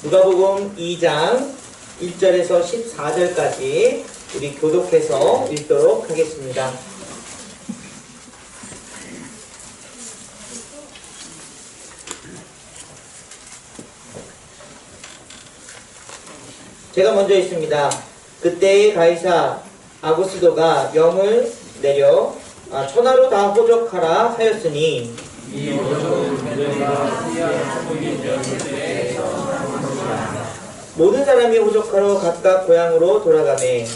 누가복음 2장 1절에서 14절까지 우리 교독해서 읽도록 하겠습니다. 제가 먼저 읽습니다. 그때의 가이사 아구스도가 명을 내려 천하로 다 호적하라 하였으니 이 모든 사람이 호적하러 각각 고향으로 돌아가매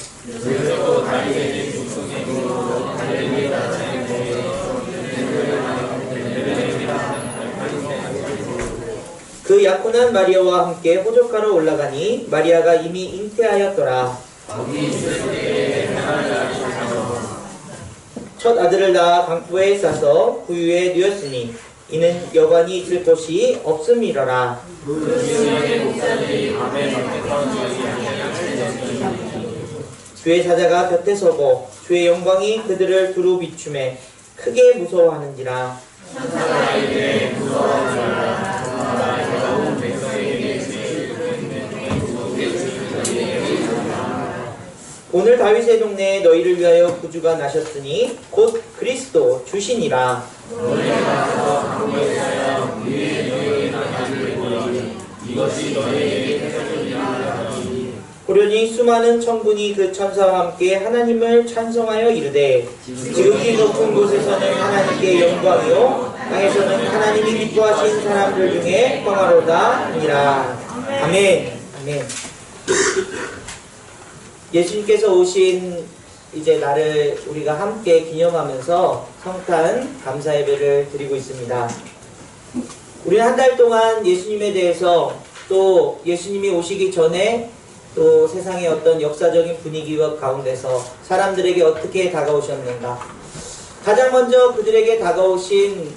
그 약혼한 마리아와 함께 호적하러 올라가니 마리아가 이미 잉태하였더라. 첫 아들을 낳아 강포에 싸서 구유에 누였으니 이는 여관이 있을 곳이 없음이러라. 주의 사자가 곁에 서고 주의 영광이 그들을 두루 비추매 크게 무서워하는지라. 오늘 다윗의 동네에 너희를 위하여 구주가 나셨으니 곧 그리스도 주시니라. 고려니 수많은 천군이 그 천사와 함께 하나님을 찬송하여 이르되 지극히 높은 곳에서는 하나님께 영광이요 땅에서는 하나님이 기뻐하신 사람들 중에 평화로다 하니라. 아멘. 아멘. 예수님께서 오신 이제 날을 우리가 함께 기념하면서 성탄 감사 예배를 드리고 있습니다. 우리는 한 달 동안 예수님에 대해서 또 예수님이 오시기 전에 또 세상의 어떤 역사적인 분위기와 가운데서 사람들에게 어떻게 다가오셨는가, 가장 먼저 그들에게 다가오신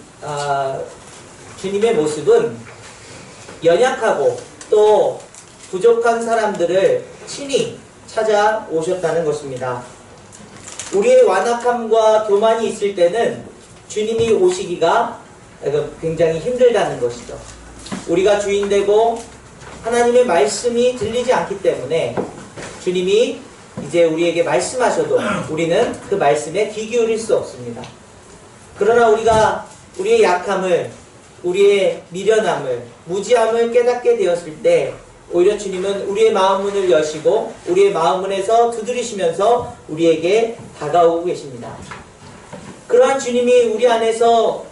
주님의 모습은 연약하고 또 부족한 사람들을 친히 찾아오셨다는 것입니다. 우리의 완악함과 교만이 있을 때는 주님이 오시기가 굉장히 힘들다는 것이죠. 우리가 주인되고 하나님의 말씀이 들리지 않기 때문에 주님이 이제 우리에게 말씀하셔도 우리는 그 말씀에 귀 기울일 수 없습니다. 그러나 우리가 우리의 약함을, 우리의 미련함을, 무지함을 깨닫게 되었을 때 오히려 주님은 우리의 마음 문을 여시고 우리의 마음 문에서 두드리시면서 우리에게 다가오고 계십니다. 그러한 주님이 우리 안에서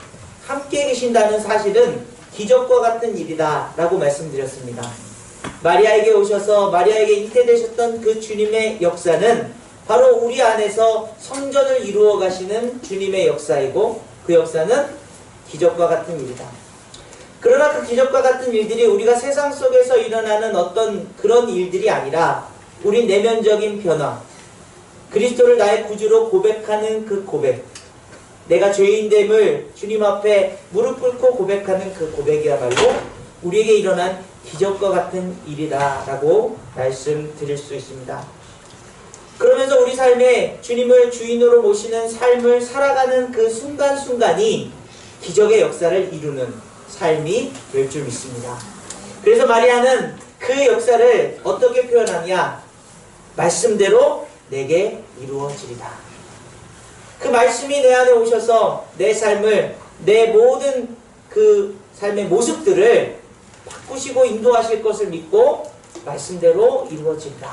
함께 계신다는 사실은 기적과 같은 일이다 라고 말씀드렸습니다. 마리아에게 오셔서 마리아에게 잉태되셨던 그 주님의 역사는 바로 우리 안에서 성전을 이루어 가시는 주님의 역사이고 그 역사는 기적과 같은 일이다. 그러나 그 기적과 같은 일들이 우리가 세상 속에서 일어나는 어떤 그런 일들이 아니라 우리 내면적인 변화, 그리스도를 나의 구주로 고백하는 그 고백, 내가 죄인됨을 주님 앞에 무릎 꿇고 고백하는 그 고백이야말로 우리에게 일어난 기적과 같은 일이다 라고 말씀드릴 수 있습니다. 그러면서 우리 삶에 주님을 주인으로 모시는 삶을 살아가는 그 순간순간이 기적의 역사를 이루는 삶이 될 줄 믿습니다. 그래서 마리아는 그 역사를 어떻게 표현하냐? 말씀대로 내게 이루어지리다. 그 말씀이 내 안에 오셔서 내 삶을, 내 모든 그 삶의 모습들을 바꾸시고 인도하실 것을 믿고 말씀대로 이루어진다.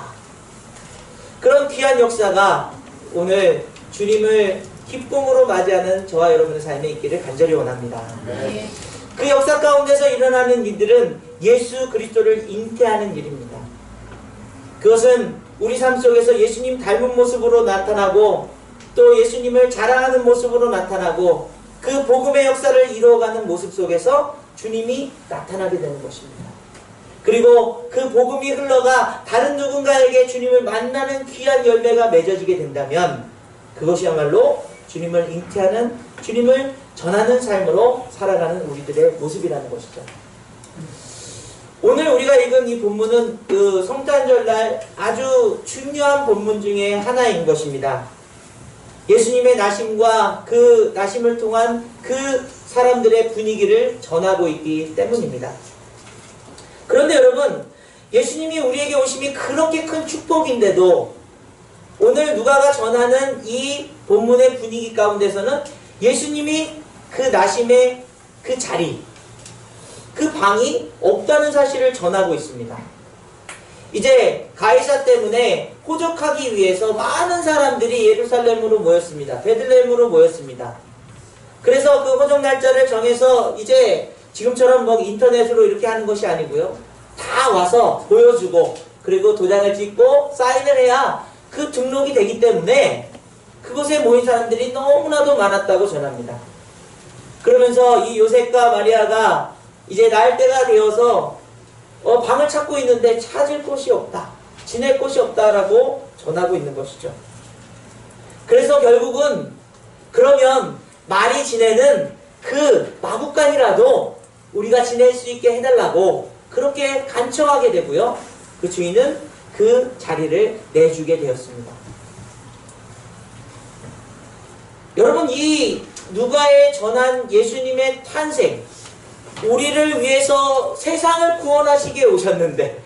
그런 귀한 역사가 오늘 주님을 기쁨으로 맞이하는 저와 여러분의 삶에 있기를 간절히 원합니다. 네. 그 역사 가운데서 일어나는 일들은 예수 그리스도를 잉태하는 일입니다. 그것은 우리 삶 속에서 예수님 닮은 모습으로 나타나고 또 예수님을 자랑하는 모습으로 나타나고 그 복음의 역사를 이루어가는 모습 속에서 주님이 나타나게 되는 것입니다. 그리고 그 복음이 흘러가 다른 누군가에게 주님을 만나는 귀한 열매가 맺어지게 된다면 그것이야말로 주님을 잉태하는, 주님을 전하는 삶으로 살아가는 우리들의 모습이라는 것이죠. 오늘 우리가 읽은 이 본문은 그 성탄절날 아주 중요한 본문 중에 하나인 것입니다. 예수님의 나심과 그 나심을 통한 그 사람들의 분위기를 전하고 있기 때문입니다. 그런데 여러분, 예수님이 우리에게 오심이 그렇게 큰 축복인데도 오늘 누가가 전하는 이 본문의 분위기 가운데서는 예수님이 그 나심의 그 자리, 그 방이 없다는 사실을 전하고 있습니다. 이제 가이사 때문에 호적하기 위해서 많은 사람들이 예루살렘으로 모였습니다. 베들레헴으로 모였습니다. 그래서 그 호적 날짜를 정해서 이제 지금처럼 뭐 인터넷으로 이렇게 하는 것이 아니고요. 다 와서 보여주고 그리고 도장을 찍고 사인을 해야 그 등록이 되기 때문에 그곳에 모인 사람들이 너무나도 많았다고 전합니다. 그러면서 이 요셉과 마리아가 이제 날 때가 되어서 방을 찾고 있는데 찾을 곳이 없다. 지낼 곳이 없다라고 전하고 있는 것이죠. 그래서 결국은 그러면 말이 지내는 그 마구간이라도 우리가 지낼 수 있게 해달라고 그렇게 간청하게 되고요. 그 주인은 그 자리를 내주게 되었습니다. 여러분, 이 누가에 전한 예수님의 탄생, 우리를 위해서 세상을 구원하시기에 오셨는데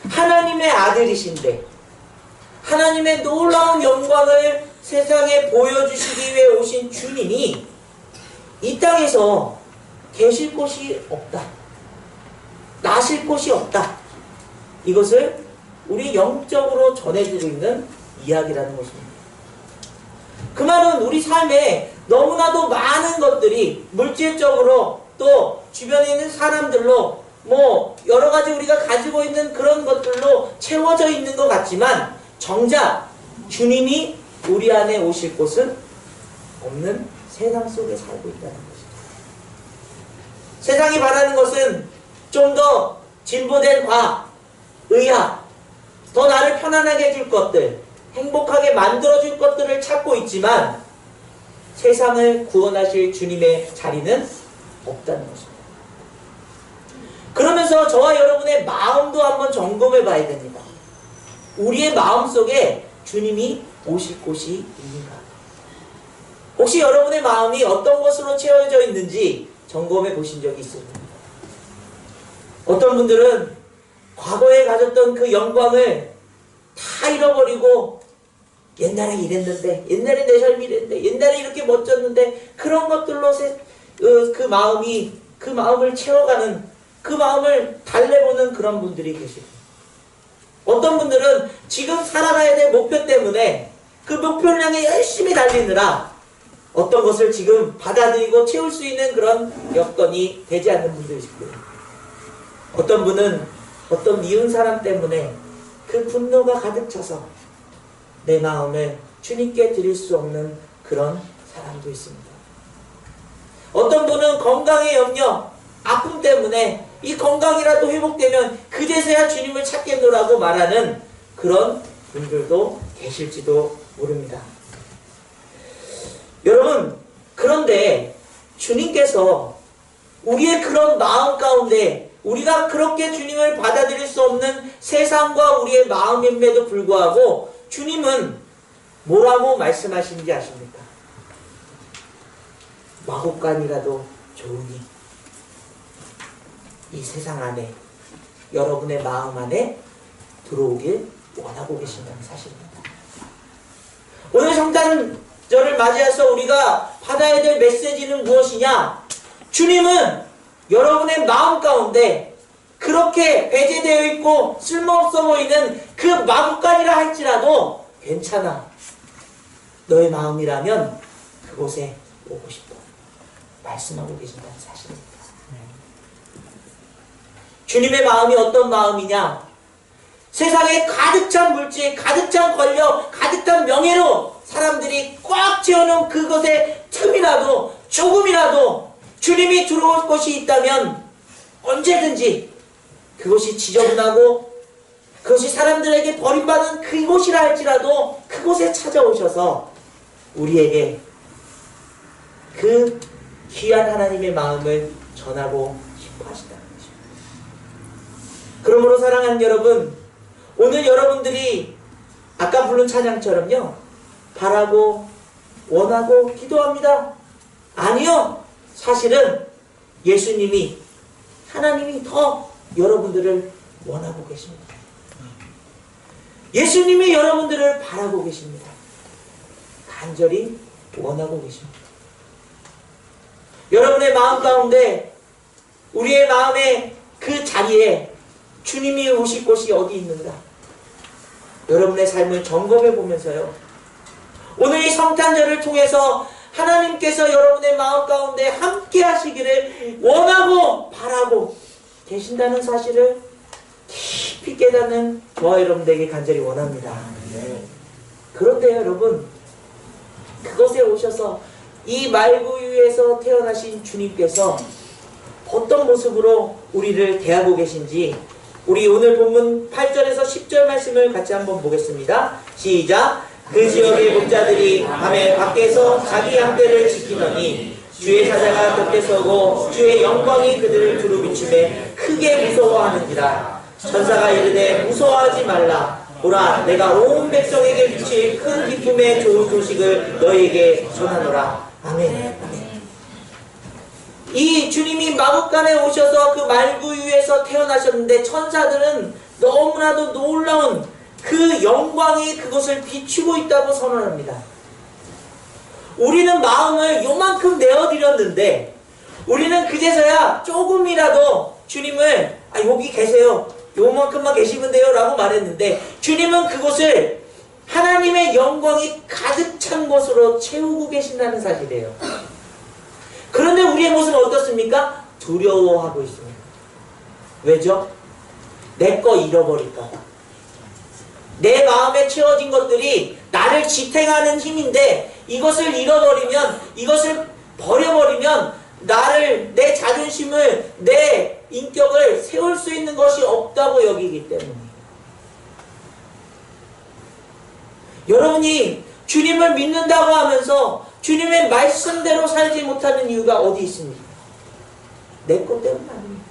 하나님의 아들이신데 하나님의 놀라운 영광을 세상에 보여주시기 위해 오신 주님이 이 땅에서 계실 곳이 없다. 나실 곳이 없다. 이것을 우리 영적으로 전해주고 있는 이야기라는 것입니다. 그 말은 우리 삶에 너무나도 많은 것들이 물질적으로 또 주변에 있는 사람들로 뭐 여러 가지 우리가 가지고 있는 그런 것들로 채워져 있는 것 같지만 정작 주님이 우리 안에 오실 곳은 없는 세상 속에 살고 있다는 것이죠. 세상이 바라는 것은 좀 더 진보된 과학, 의학, 더 나를 편안하게 해줄 것들, 행복하게 만들어줄 것들을 찾고 있지만 세상을 구원하실 주님의 자리는 없다는 것입니다. 그러면서 저와 여러분의 마음도 한번 점검해 봐야 됩니다. 우리의 마음 속에 주님이 오실 곳이 있는가? 혹시 여러분의 마음이 어떤 것으로 채워져 있는지 점검해 보신 적이 있습니까? 어떤 분들은 과거에 가졌던 그 영광을 다 잃어버리고 옛날에 이랬는데, 옛날에 내 삶이 이랬는데, 옛날에 이렇게 멋졌는데 그런 것들로 그 마음을 채워가는, 그 마음을 달래보는 그런 분들이 계시고, 어떤 분들은 지금 살아가야 될 목표 때문에 그 목표를 향해 열심히 달리느라 어떤 것을 지금 받아들이고 채울 수 있는 그런 여건이 되지 않는 분들이 있고요. 어떤 분은 어떤 미운 사람 때문에 그 분노가 가득 차서 내 마음을 주님께 드릴 수 없는 그런 사람도 있습니다. 어떤 분은 건강의 염려, 아픔 때문에 이 건강이라도 회복되면 그제서야 주님을 찾겠노라고 말하는 그런 분들도 계실지도 모릅니다. 여러분, 그런데 주님께서 우리의 그런 마음 가운데 우리가 그렇게 주님을 받아들일 수 없는 세상과 우리의 마음임에도 불구하고 주님은 뭐라고 말씀하시는지 아십니까? 마구간이라도 좋으니 이 세상 안에, 여러분의 마음 안에 들어오길 원하고 계신다는 사실입니다. 오늘 성탄절을 맞이해서 우리가 받아야 될 메시지는 무엇이냐? 주님은 여러분의 마음 가운데 그렇게 배제되어 있고 쓸모없어 보이는 그 마구간이라 할지라도 괜찮아. 너의 마음이라면 그곳에 오고 싶어. 말씀하고 계신다는 사실입니다. 주님의 마음이 어떤 마음이냐? 세상에 가득 찬 물질, 가득 찬 권력, 가득 찬 명예로 사람들이 꽉 채워놓은 그것에 틈이라도, 조금이라도 주님이 들어올 곳이 있다면 언제든지 그것이 지저분하고 그것이 사람들에게 버림받은 그곳이라 할지라도 그곳에 찾아오셔서 우리에게 그 귀한 하나님의 마음을 전하고 싶어 하신다는 것입니다. 그러므로 사랑하는 여러분, 오늘 여러분들이 아까 부른 찬양처럼요, 바라고 원하고 기도합니다. 아니요. 사실은 예수님이, 하나님이 더 여러분들을 원하고 계십니다. 예수님이 여러분들을 바라고 계십니다. 간절히 원하고 계십니다. 여러분의 마음 가운데, 우리의 마음의 그 자리에 주님이 오실 곳이 어디 있는가? 여러분의 삶을 점검해 보면서요, 오늘 이 성탄절을 통해서 하나님께서 여러분의 마음 가운데 함께 하시기를 원하고 바라고 계신다는 사실을 깊이 깨닫는 저와 여러분들에게 간절히 원합니다. 그런데 여러분, 그곳에 오셔서 이 말구유에서 태어나신 주님께서 어떤 모습으로 우리를 대하고 계신지, 우리 오늘 본문 8절에서 10절 말씀을 같이 한번 보겠습니다. 시작! 그 지역의 목자들이 밤에 밖에서 자기 양떼를 지키더니 주의 사자가 곁에 서고 주의 영광이 그들을 두루 비추매 크게 무서워하는지라. 천사가 이르되 무서워하지 말라. 보라, 내가 온 백성에게 비칠 큰 기쁨의 좋은 소식을 너희에게 전하노라. 아멘. 이 주님이 마국간에 오셔서 그 말구유에서 태어나셨는데, 천사들은 너무나도 놀라운 그 영광이 그것을 비추고 있다고 선언합니다. 우리는 마음을 요만큼 내어드렸는데, 우리는 그제서야 조금이라도 주님을 여기 계세요, 요만큼만 계시면 돼요 라고 말했는데, 주님은 그곳을 하나님의 영광이 가득 찬 곳으로 채우고 계신다는 사실이에요. 그런데 우리의 모습은 어떻습니까? 두려워하고 있습니다. 왜죠? 내 거 잃어버릴까 봐. 내 마음에 채워진 것들이 나를 지탱하는 힘인데, 이것을 잃어버리면, 이것을 버려버리면 나를, 내 자존심을, 내 인격을 세울 수 있는 것이 없다고 여기기 때문에. 여러분이 주님을 믿는다고 하면서 주님의 말씀대로 살지 못하는 이유가 어디 있습니까? 내 것 때문 아닙니까?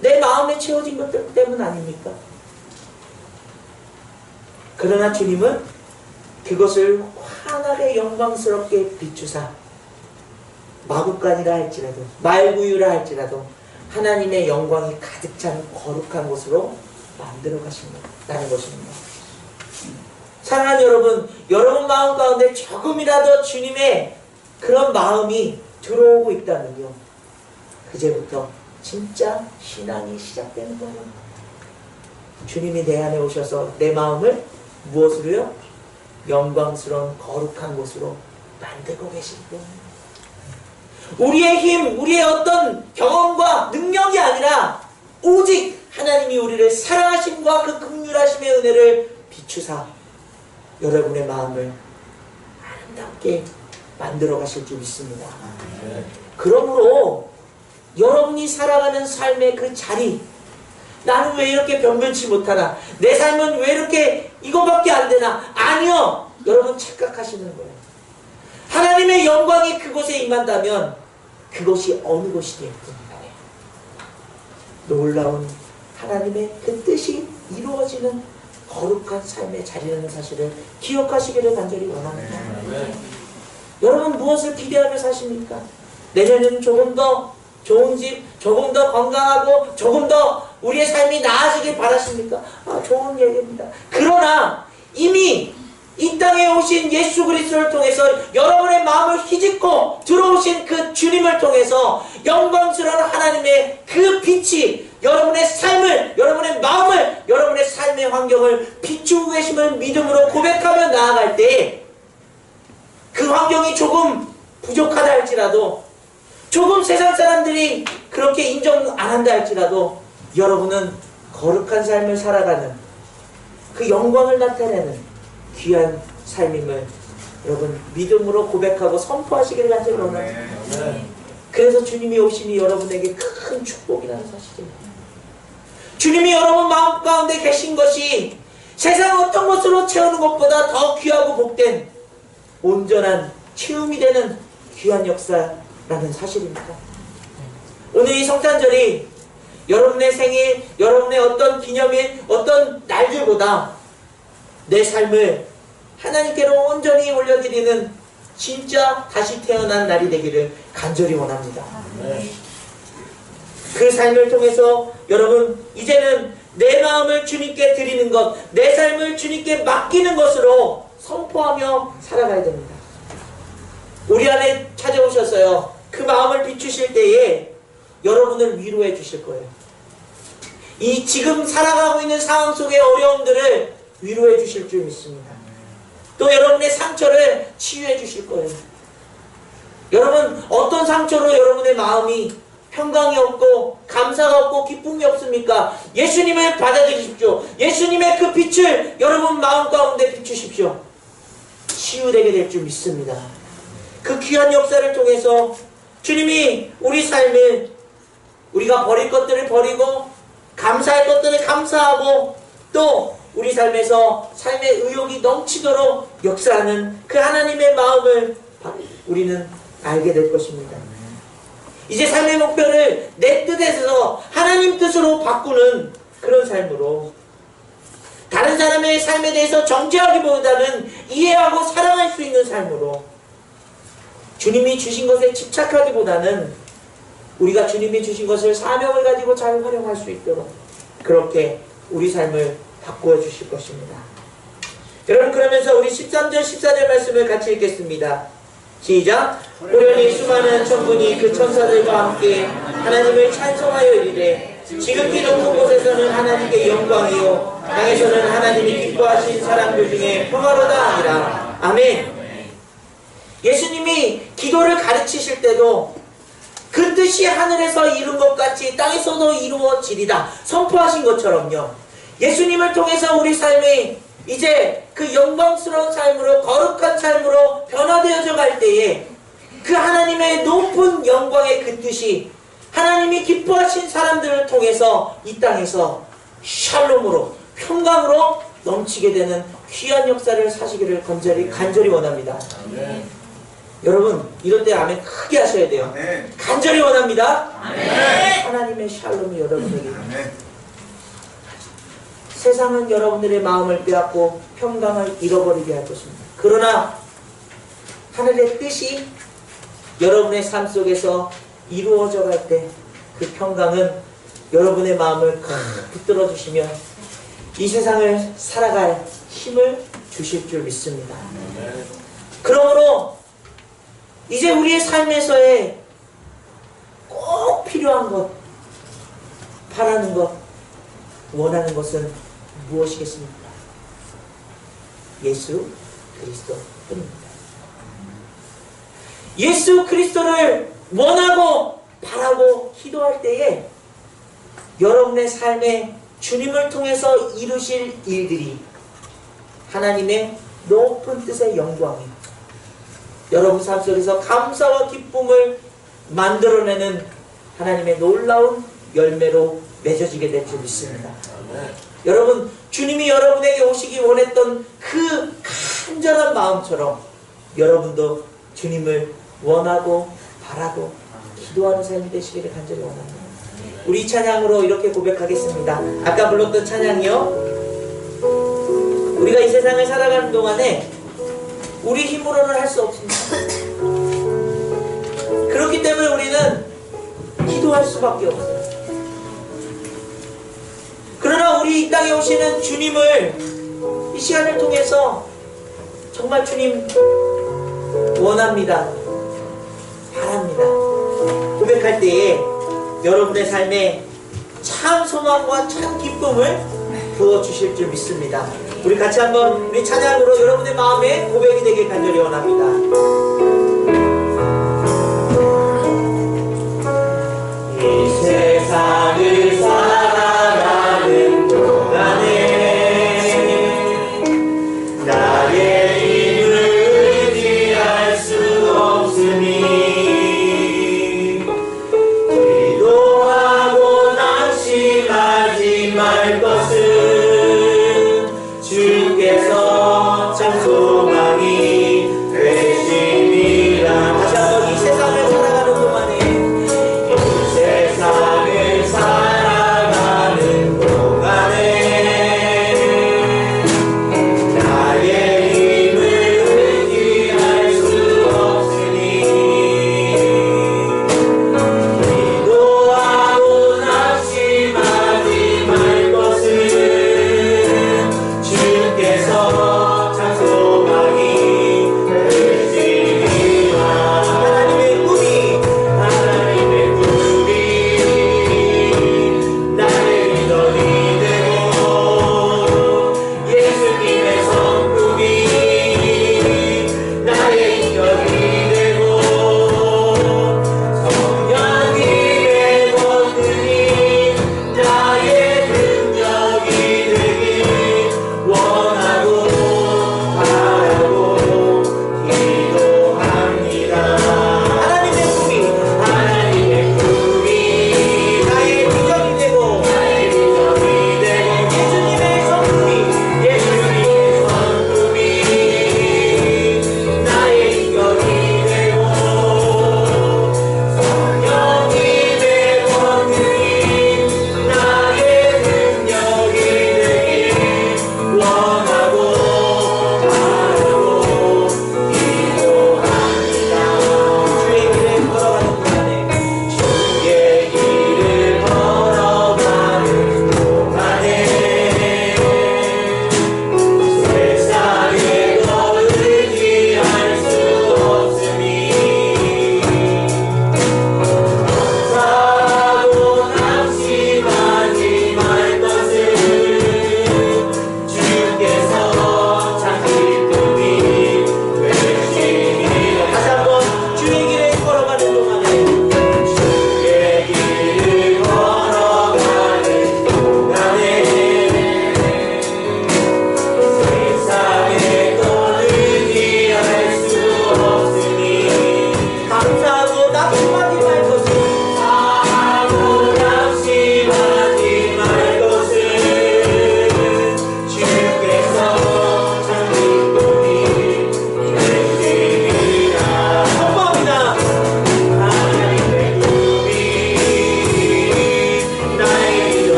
내 마음에 채워진 것들 때문 아닙니까? 그러나 주님은 그것을 환하게 영광스럽게 비추사 마국간이라 할지라도, 말구유라 할지라도 하나님의 영광이 가득 찬 거룩한 곳으로 만들어 가신다는 것입니다. 사랑하는 여러분, 여러분 마음 가운데 조금이라도 주님의 그런 마음이 들어오고 있다면요, 그제부터 진짜 신앙이 시작되는 거예요. 주님이 내 안에 오셔서 내 마음을 무엇으로요? 영광스러운 거룩한 곳으로 만들고 계시기 때문에. 우리의 힘, 우리의 어떤 경험과 능력이 아니라 오직 하나님이 우리를 사랑하심과 그 긍휼하심의 은혜를 비추사 여러분의 마음을 아름답게 만들어 가실 줄 믿습니다. 그러므로 여러분이 살아가는 삶의 그 자리, 나는 왜 이렇게 변변치 못하나? 내 삶은 왜 이렇게 이거밖에 안 되나? 아니요! 여러분 착각하시는 거예요. 하나님의 영광이 그곳에 임한다면 그것이 어느 곳이 되었든 놀라운 하나님의 그 뜻이 이루어지는 거룩한 삶의 자리라는 사실을 기억하시기를 간절히 원합니다. 여러분 무엇을 기대하며 사십니까? 내년에는 조금 더 좋은 집, 조금 더 건강하고 조금 더 우리의 삶이 나아지길 바라십니까? 좋은 얘기입니다. 그러나 이미 이 땅에 오신 예수 그리스도를 통해서 여러분의 마음을 휘짓고 들어오신 그 주님을 통해서 영광스러운 하나님의 그 빛이 여러분의 삶을, 여러분의 마음을, 여러분의 삶의 환경을 비추고 계심을 믿음으로 고백하며 나아갈 때 그 환경이 조금 부족하다 할지라도, 조금 세상 사람들이 그렇게 인정 안 한다 할지라도 여러분은 거룩한 삶을 살아가는 그 영광을 나타내는 귀한 삶임을 여러분 믿음으로 고백하고 선포하시기를 간절히 원합니다. 그래서 주님이 오심이 여러분에게 큰 축복이라는 사실입니다. 주님이 여러분 마음 가운데 계신 것이 세상 어떤 것으로 채우는 것보다 더 귀하고 복된 온전한 채움이 되는 귀한 역사라는 사실입니다. 오늘 이 성탄절이 여러분의 생일, 여러분의 어떤 기념일, 어떤 날들보다 내 삶을 하나님께로 온전히 올려드리는 진짜 다시 태어난 날이 되기를 간절히 원합니다. 그 삶을 통해서 여러분 이제는 내 마음을 주님께 드리는 것, 내 삶을 주님께 맡기는 것으로 선포하며 살아가야 됩니다. 우리 안에 찾아오셨어요. 그 마음을 비추실 때에 여러분을 위로해 주실 거예요. 이 지금 살아가고 있는 상황 속의 어려움들을 위로해 주실 줄 믿습니다. 또 여러분의 상처를 치유해 주실 거예요. 여러분 어떤 상처로 여러분의 마음이 평강이 없고 감사가 없고 기쁨이 없습니까? 예수님을 받아들이십시오. 예수님의 그 빛을 여러분 마음 가운데 비추십시오. 치유되게 될 줄 믿습니다. 그 귀한 역사를 통해서 주님이 우리 삶을 우리가 버릴 것들을 버리고 감사할 것들을 감사하고 또 우리 삶에서 삶의 의욕이 넘치도록 역사하는 그 하나님의 마음을 우리는 알게 될 것입니다. 이제 삶의 목표를 내 뜻에서 하나님 뜻으로 바꾸는 그런 삶으로 다른 사람의 삶에 대해서 정죄하기보다는 이해하고 사랑할 수 있는 삶으로 주님이 주신 것에 집착하기보다는 우리가 주님이 주신 것을 사명을 가지고 잘 활용할 수 있도록 그렇게 우리 삶을 바꾸어 주실 것입니다. 여러분 그러면서 우리 13절 14절 말씀을 같이 읽겠습니다. 시작. 호련히 수많은 천군이 그 천사들과 함께 하나님을 찬송하여 이르되 지극히 높은 곳에서는 하나님께 영광이요 땅에서는 하나님이 기뻐하신 사람들 중에 평화로다 하니라. 아멘. 예수님이 기도를 가르치실 때도 그 뜻이 하늘에서 이룬 것 같이 땅에서도 이루어지리다 선포하신 것처럼요. 예수님을 통해서 우리 삶이 이제 그 영광스러운 삶으로 거룩한 삶으로 변화되어져 갈 때에 그 하나님의 높은 영광의 그 뜻이 하나님이 기뻐하신 사람들을 통해서 이 땅에서 샬롬으로 평강으로 넘치게 되는 귀한 역사를 사시기를 간절히 원합니다. 아멘. 여러분 이럴 때 아멘 크게 하셔야 돼요. 아멘. 간절히 원합니다. 아멘. 하나님의 샬롬이 여러분에게 아멘. 세상은 여러분들의 마음을 빼앗고 평강을 잃어버리게 할 것입니다. 그러나 하늘의 뜻이 여러분의 삶 속에서 이루어져 갈 때 그 평강은 여러분의 마음을 붙들어 주시며 이 세상을 살아갈 힘을 주실 줄 믿습니다. 그러므로 이제 우리의 삶에서의 꼭 필요한 것, 바라는 것, 원하는 것은 무엇이겠습니까? 예수 그리스도 뿐입니다. 예수 그리스도를 원하고 바라고 기도할 때에 여러분의 삶에 주님을 통해서 이루실 일들이 하나님의 높은 뜻의 영광이 여러분 삶 속에서 감사와 기쁨을 만들어내는 하나님의 놀라운 열매로 맺어지게 될 줄 믿습니다. 여러분 주님이 여러분에게 오시기 원했던 그 간절한 마음처럼 여러분도 주님을 원하고 바라고 기도하는 삶이 되시기를 간절히 원합니다. 우리 찬양으로 이렇게 고백하겠습니다. 아까 불렀던 찬양이요. 우리가 이 세상을 살아가는 동안에 우리 힘으로는 할 수 없습니다. 그렇기 때문에 우리는 기도할 수밖에 없어요. 그러나 우리 이 땅에 오시는 주님을 이 시간을 통해서 정말 주님 원합니다. 바랍니다. 고백할 때에 여러분의 삶에 참 소망과 참 기쁨을 부어주실 줄 믿습니다. 우리 같이 한번 우리 찬양으로 여러분의 마음에 고백이 되길 간절히 원합니다. 이 세상을 살아가는 동안에 나의 힘을 의지할 수 없으니 기도하고 낙심하지 말 것은 주께서 참 소망이 되시니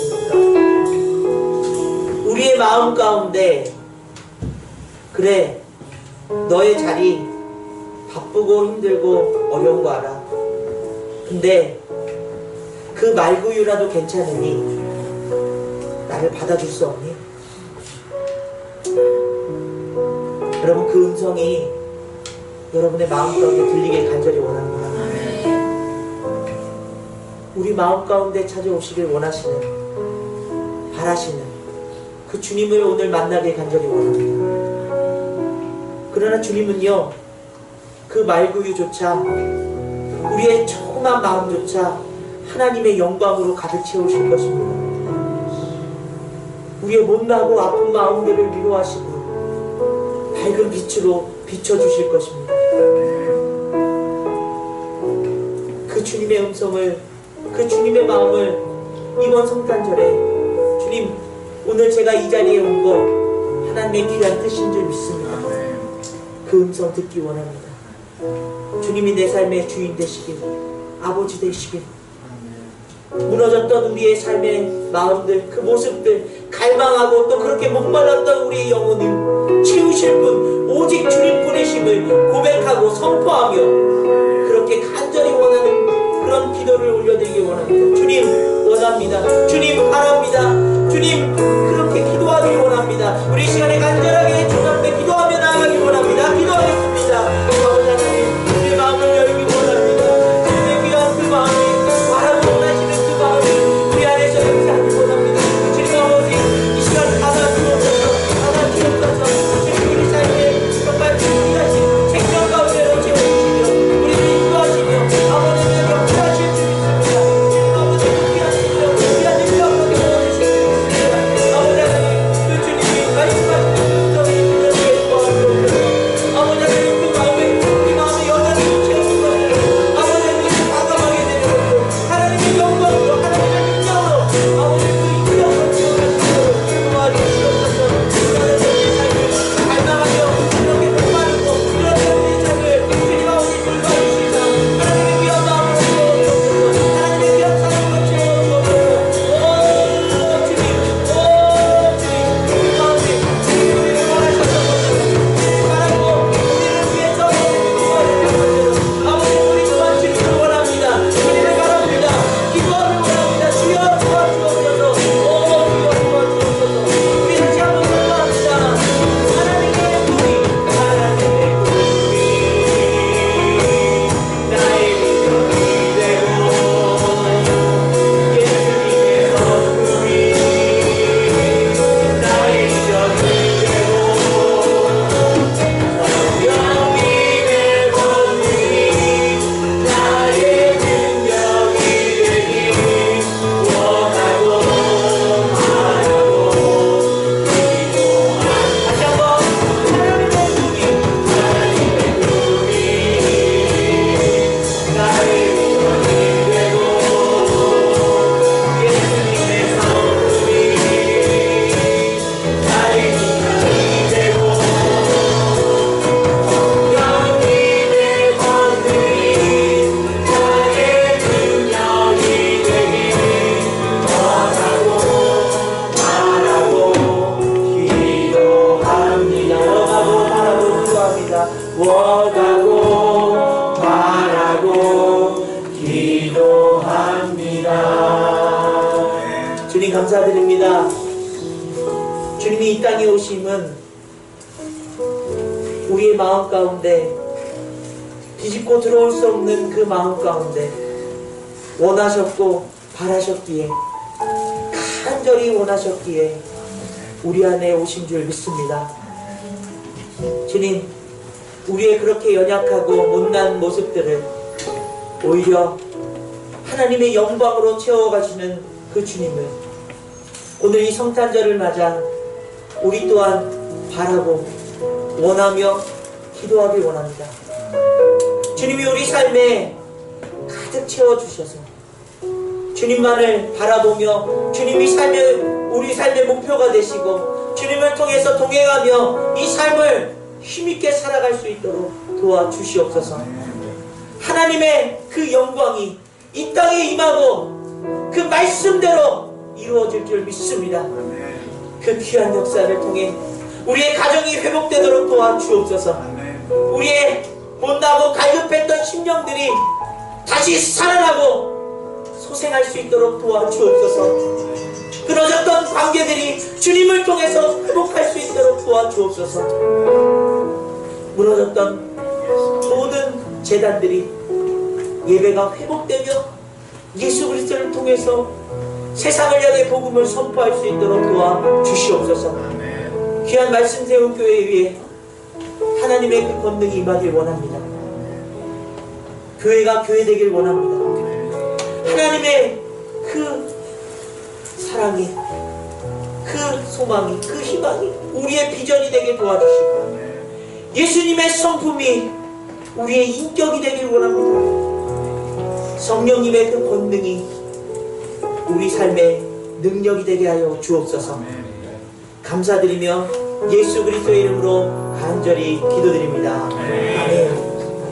무엇입니까? 우리의 마음 가운데 그래 너의 자리 바쁘고 힘들고 어려운 거 알아. 근데 그 말구유라도 괜찮으니 나를 받아줄 수 없니? 여러분 그 음성이 여러분의 마음 가운데 들리길 간절히 원합니다. 우리 마음 가운데 찾아오시길 원하시는 바라시는 그 주님을 오늘 만나길 간절히 원합니다. 그러나 주님은요 그 말구유조차 우리의 조그만 마음조차 하나님의 영광으로 가득 채우실 것입니다. 우리의 못나고 아픈 마음들을 위로하시고 밝은 빛으로 비춰주실 것입니다. 그 주님의 음성을 그 주님의 마음을 이번 성탄절에 주님 오늘 제가 이 자리에 온 거 하나님의 귀한 뜻인 줄 믿습니다. 그 음성 듣기 원합니다. 주님이 내 삶의 주인 되시길 아버지 되시길 무너졌던 우리의 삶의 마음들 그 모습들 갈망하고 또 그렇게 목말랐던 우리의 영혼을 채우실 분 오직 주님뿐이심을 고백하고 선포하며 그렇게 간절히 원하는 그런 기도를 올려드리기 원합니다. 주님 원합니다. 주님 바랍니다. 주님 그렇게 기도하기 원합니다. 우리 시간에 간절하게 주님 앞에 기도하며 나아가기 원합니다. 기도하겠습니다. 아버지 하나님 우리의 마음을 열기 원합니다. 주님의 귀한 그 마음이 바라고 원하시는 그 마음이 우리 안에서 역사하기 원합니다. 주님 아버지 이 시간 받아주옵소서 주님 우리 삶에 정말 귀하신 생명 가운데로 채워주시며 우리를 인도하시며 아버지의 역사하실 줄 믿습니다. 주님 아버지의 귀한 생명 귀한 능력으로 채워주시고 아버지 하나님 그 주님이 말씀하시는 그 음성이 들려주게 도와주옵소서. 아버지 하나님 그 마음에 우리 마음에 여전히 채우는 것을 아버지 하나님 과감하게 되는 것도 하나님의 영광으로 하나님의 능력으로 아버지 그 인격으로 채워주시고 도와주시옵소서. 하나님의 삶을 갈망하며 그렇게 목마르고 그렇게 우리 삶을 주님 아버지 돌봐주시사 하나님의 귀한 마음으로 채워주옵소서. 하나님의 귀한 사랑으로 채워주옵소서. 오 주님 우리 마음에 주님을 원하셨던 것처럼 바라고 우리를 위해서 아버지 우리 또한 주님을 원합니다. 주님을 바랍니다. 기도하길 원합니다. 주여 도와주옵소서. 주여 도와주옵소서. 우리 다시 한번 기도합니다. 하나님의 꿈이 나의 믿음이 되고 예수님의 성품이 나의 믿음이 되고 영림의 권능이 나의 능력이 되기 원하고 바라고 다시 한번 하나님의 꿈이 나의 믿음이 되고 예수님의 성품이 나의 능력이 되고 영림의 권능이 나의 능력이 되기 원하고 바라고 기도합니다. 원하고 바라고 기도합니다. 주님 감사드립니다. 주님이 이 땅에 오심은 우리의 마음 가운데 비집고 들어올 수 없는 그 마음 가운데 원하셨고 바라셨기에 간절히 원하셨기에 우리 안에 오신 줄 믿습니다. 주님 우리의 그렇게 연약하고 못난 모습들을 오히려 하나님의 영광으로 채워가시는 그 주님을 오늘 이 성탄절을 맞아 우리 또한 바라고 원하며 기도하길 원합니다. 주님이 우리 삶에 가득 채워주셔서 주님만을 바라보며 주님이 우리 삶의 목표가 되시고 주님을 통해서 동행하며 이 삶을 힘있게 살아갈 수 있도록 도와주시옵소서. 하나님의 그 영광이 이 땅에 임하고 그 말씀대로 이루어질 줄 믿습니다. 그 귀한 역사를 통해 우리의 가정이 회복되도록 도와주옵소서. 우리의 못나고 갈급했던 심령들이 다시 살아나고 소생할 수 있도록 도와주옵소서. 끊어졌던 관계들이 주님을 통해서 회복할 수 있도록 도와주옵소서. 무너졌던 모든 재단들이 예배가 회복되며 예수 그리스도를 통해서 세상을 향해 복음을 선포할 수 있도록 도와주시옵소서. 귀한 말씀 세운 교회 위에 하나님의 그 권능이 임하길 원합니다. 교회가 교회 되길 원합니다. 하나님의 그 사랑이, 그 소망이, 그 희망이 우리의 비전이 되게 도와주시고 예수님의 성품이 우리의 인격이 되길 원합니다. 성령님의 그 권능이 우리 삶의 능력이 되게 하여 주옵소서. 감사드리며 예수 그리스도의 이름으로 간절히 기도드립니다. 아멘.